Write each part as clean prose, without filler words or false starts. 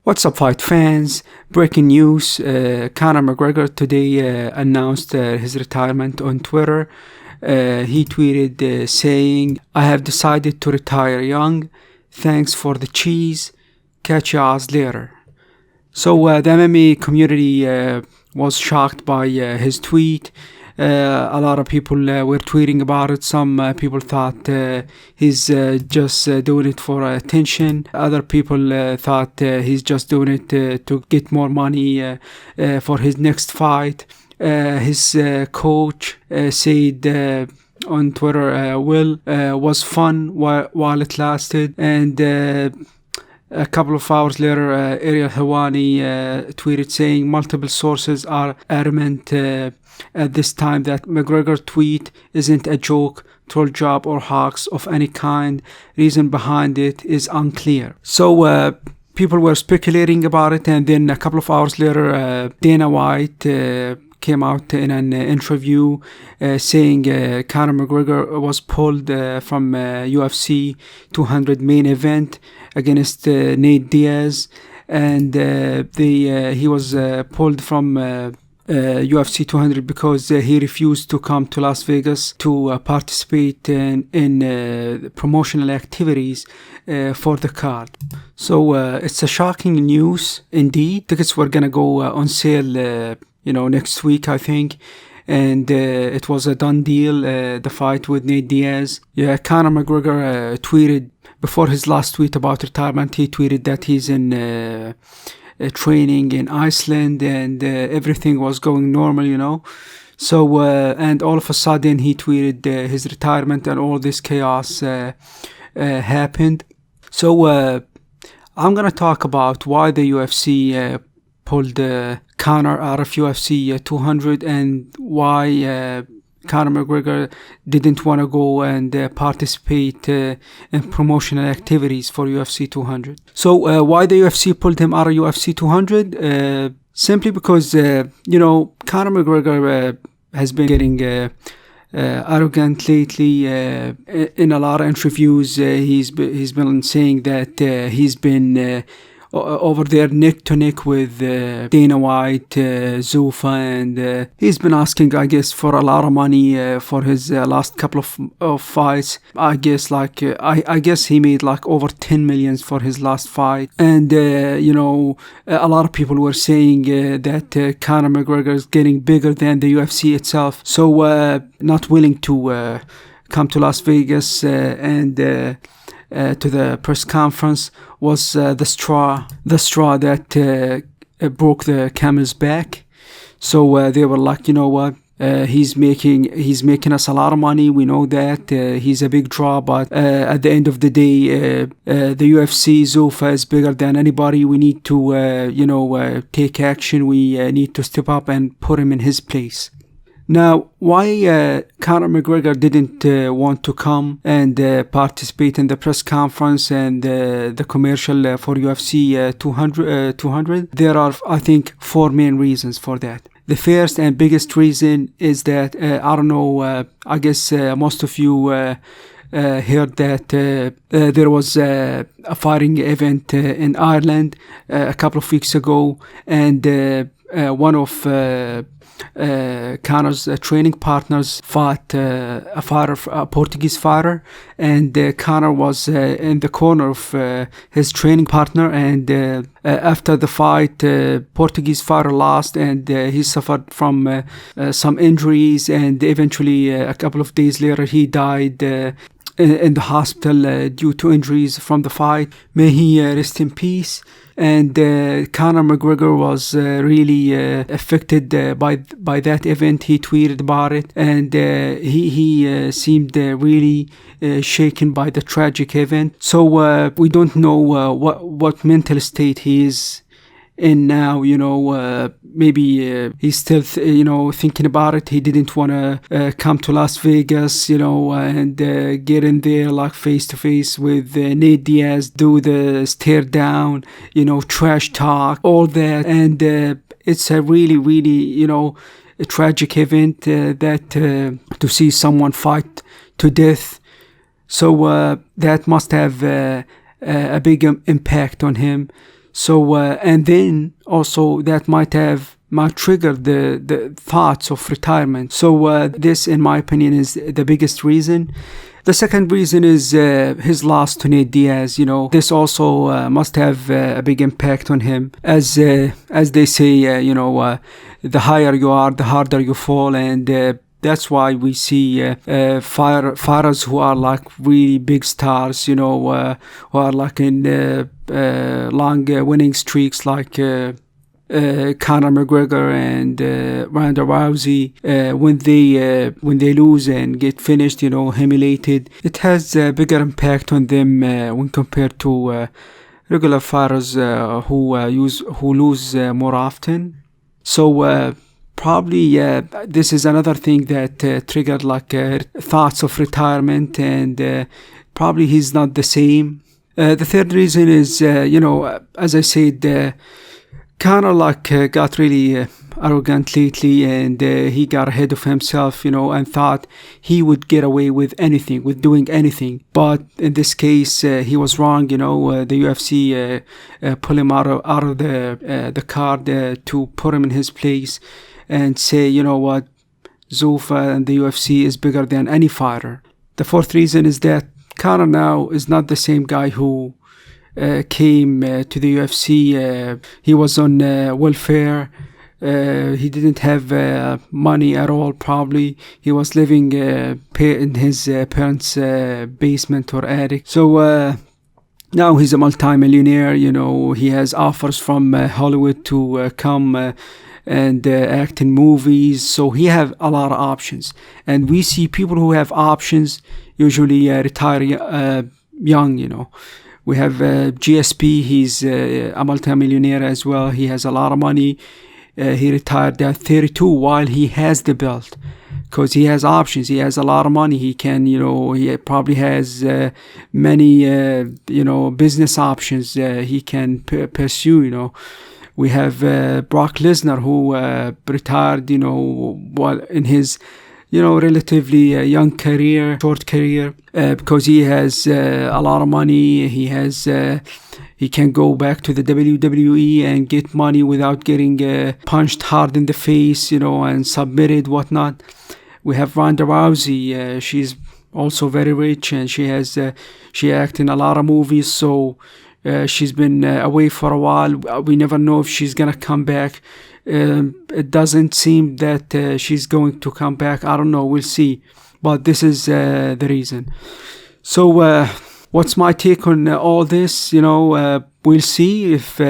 What's up, fight fans? Breaking news, Conor McGregor today announced his retirement on Twitter. He tweeted saying, "I have decided to retire young. Thanks for the cheese. Catch y'all later." So the MMA community was shocked by his tweet. A lot of people were tweeting about it. Some people thought he's just doing it for attention. Other people thought he's just doing it to get more money for his next fight. His coach said on Twitter, "Will was fun while it lasted," and a couple of hours later, Ariel Helwani tweeted saying, "Multiple sources are adamant at this time that McGregor tweet isn't a joke, troll job, or hoax of any kind. Reason behind it is unclear." So people were speculating about it, and then a couple of hours later, Dana White came out in an interview saying Conor McGregor was pulled from UFC 200 main event against Nate Diaz, and he was pulled from UFC 200 because he refused to come to Las Vegas to participate in promotional activities for the card. So it's a shocking news indeed. Tickets were gonna go on sale next week, I think, and it was a done deal, the fight with Nate Diaz. Conor McGregor tweeted before his last tweet about retirement. He tweeted that he's in training in Iceland, and everything was going normal, So and all of a sudden he tweeted his retirement, and all this chaos happened. So I'm gonna talk about why the UFC pulled Conor out of UFC 200 and why Conor McGregor didn't want to go and participate in promotional activities for UFC 200. So why the UFC pulled him out of UFC 200? Simply because, Conor McGregor has been getting arrogant lately. In a lot of interviews, he's been saying that he's been over there neck to neck with Dana White, Zuffa, and he's been asking, I guess, for a lot of money for his last couple of fights. I guess I guess he made like over 10 million for his last fight, and a lot of people were saying that Conor McGregor is getting bigger than the UFC itself, so not willing to come to Las Vegas and to the press conference was the straw that broke the camel's back. So they were like, you know what, he's making us a lot of money. We know that he's a big draw, but at the end of the day, the UFC, Zuffa is bigger than anybody. We need to take action. We need to step up and put him in his place. Now, why Conor McGregor didn't want to come and participate in the press conference and the commercial for UFC 200? There are, I think, 4 main reasons for that. The first and biggest reason is that, I don't know, I guess most of you heard that there was a fighting event in Ireland a couple of weeks ago, and one of Conor's training partners fought a Portuguese fighter, and Conor was in the corner of his training partner, and after the fight, Portuguese fighter lost, and he suffered from some injuries, and eventually a couple of days later he died in the hospital due to injuries from the fight. May he rest in peace. And Conor McGregor was really affected by that event. He tweeted about it, and he seemed really shaken by the tragic event. So we don't know what mental state he is in now. Maybe he's still thinking about it. He didn't want to come to Las Vegas and get in there like face to face with Nate Diaz, do the stare down, trash talk, all that. And it's a really, really a tragic event that to see someone fight to death. So that must have a big impact on him. So and then also that might trigger the thoughts of retirement. So this, in my opinion, is the biggest reason. The second reason is his loss to Nate Diaz. This also must have a big impact on him. As they say, the higher you are, the harder you fall, and that's why we see fighters who are like really big stars, who are like in long winning streaks, like Conor McGregor and Ronda Rousey, when they lose and get finished, humiliated, it has a bigger impact on them when compared to regular fighters who lose more often. So probably this is another thing that triggered like thoughts of retirement, and probably he's not the same. The third reason is, as I said, Conor got really arrogant lately, and he got ahead of himself, and thought he would get away with anything, with doing anything. But in this case, he was wrong. The UFC pulled him out of the card to put him in his place and say, you know what, Zuffa and the UFC is bigger than any fighter. The fourth reason is that Conor now is not the same guy who came to the UFC. He was on welfare. He didn't have money at all, probably. He was living in his parents' basement or attic. So now he's a multi-millionaire. He has offers from Hollywood to come and act in movies. So he have a lot of options. And we see people who have options usually retire young, We have GSP. He's a multi-millionaire as well. He has a lot of money. He retired at 32 while he has the belt, because he has options. He has a lot of money. He can, he probably has many, business options he can pursue, We have Brock Lesnar, who retired, while in his relatively young career, short career, because he has a lot of money. He can go back to the WWE and get money without getting punched hard in the face, and submitted, whatnot. We have Ronda Rousey. She's also very rich, and she acted in a lot of movies. So she's been away for a while. We never know if she's gonna come back. It doesn't seem that she's going to come back. I don't know. We'll see. But this is the reason. So what's my take on all this? We'll see if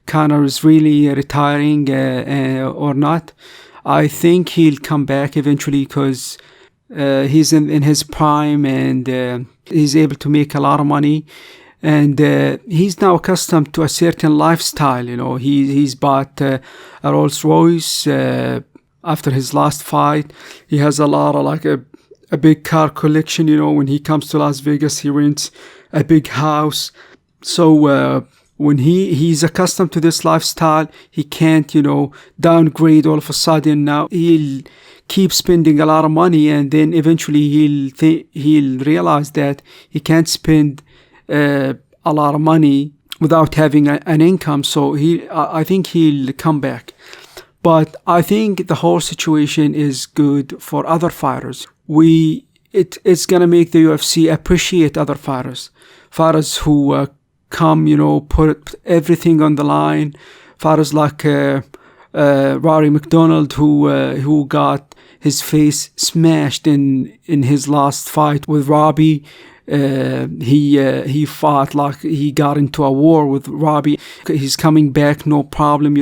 Conor is really retiring or not. I think he'll come back eventually, because he's in his prime, and he's able to make a lot of money. And he's now accustomed to a certain lifestyle. He's bought a Rolls Royce after his last fight. He has a lot of a big car collection. When he comes to Las Vegas, he rents a big house. So when he's accustomed to this lifestyle, he can't downgrade all of a sudden. Now he'll keep spending a lot of money, and then eventually he'll realize that he can't spend a lot of money without having an income. So I think he'll come back. But I think the whole situation is good for other fighters. It's gonna make the UFC appreciate other fighters who come, put everything on the line. Fighters like Rory McDonald, who got his face smashed in his last fight with Robbie. He fought like he got into a war with Robbie. He's coming back, no problem.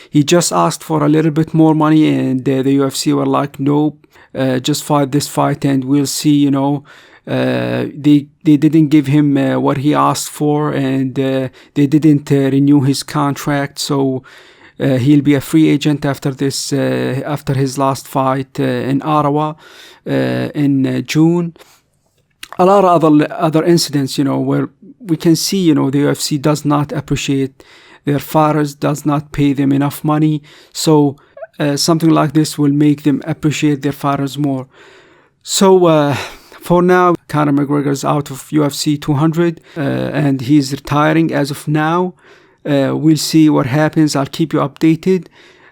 He just asked for a little bit more money, and the UFC were like, nope, just fight this fight and we'll see. They didn't give him what he asked for, and they didn't renew his contract. So he'll be a free agent after this, after his last fight in Ottawa in June. A lot of other incidents, where we can see, the UFC does not appreciate their fighters, does not pay them enough money. So something like this will make them appreciate their fighters more. So for now, Conor McGregor is out of UFC 200, and he's retiring as of now. We'll see what happens. I'll keep you updated.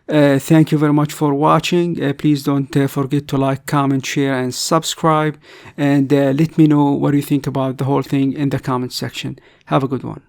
Thank you very much for watching. Please don't forget to like, comment, share, and subscribe. And let me know what you think about the whole thing in the comment section. Have a good one.